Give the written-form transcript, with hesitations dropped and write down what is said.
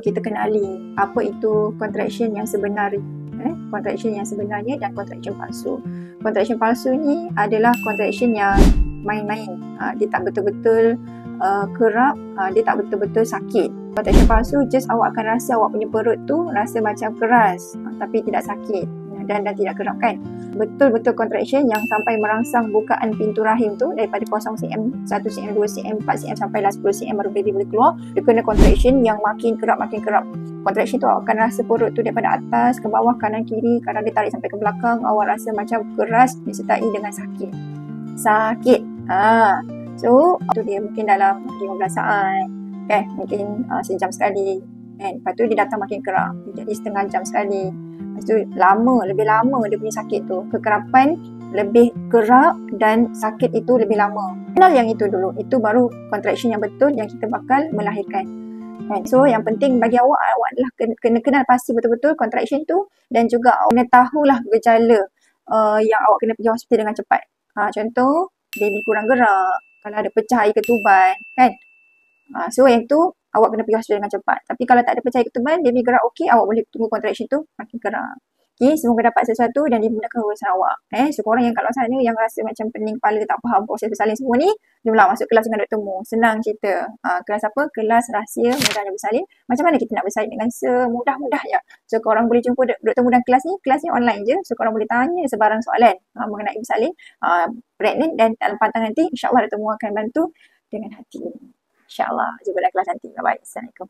kita kenali apa itu contraction yang sebenar, contraction yang sebenarnya dan contraction palsu. Contraction palsu ni adalah contraction yang main-main, dia tak betul-betul kerap, dia tak betul-betul sakit. Contraction palsu just awak akan rasa awak punya perut tu rasa macam keras, tapi tidak sakit dan tidak kerap kan. Betul-betul contraction yang sampai merangsang bukaan pintu rahim tu daripada 0 cm, 1 cm, 2 cm, 4 cm sampailah 10 cm baru baby boleh keluar. Dia kena contraction yang makin kerap. Contraction tu awak akan rasa perut tu daripada atas ke bawah, kanan kiri, kadang dia tarik sampai ke belakang, awak rasa macam keras disertai dengan sakit. So tu dia mungkin dalam 15 saat kan, mungkin sejam sekali kan. Lepas tu dia datang makin kerap, jadi setengah jam sekali. Lepas tu lebih lama dia punya sakit tu, kekerapan lebih kerap dan sakit itu lebih lama. Kenal yang itu dulu, itu baru contraction yang betul yang kita bakal melahirkan kan. So yang penting bagi awak adalah kena kenal pasti betul-betul contraction tu, dan juga awak kena tahulah gejala yang awak kena pergi hospital dengan cepat. Contoh baby kurang gerak, kalau ada pecah air ketuban kan. So yang tu awak kena pergi hospital dengan cepat. Tapi kalau tak ada pecah air ketuban, baby gerak okey, awak boleh tunggu contraction tu makin gerak. Okay, semoga dapat sesuatu dan dimudahkan urusan awak. So korang yang kat luar sana yang rasa macam pening kepala, tak faham proses bersalin semua ni, jomlah masuk kelas dengan Dr. Mu. Senang cerita. Kelas apa? Kelas rahsia mudahnya bersalin. Macam mana kita nak bersalin dengan semudah-mudahnya. So korang boleh jumpa Dr. Mu dalam kelas ni online je. So korang boleh tanya sebarang soalan mengenai bersalin, pregnant, dan dalam pantang nanti insyaAllah Dr. Mu akan bantu dengan hati. InsyaAllah. Jumpa dalam kelas nanti. Bye-bye. Assalamualaikum.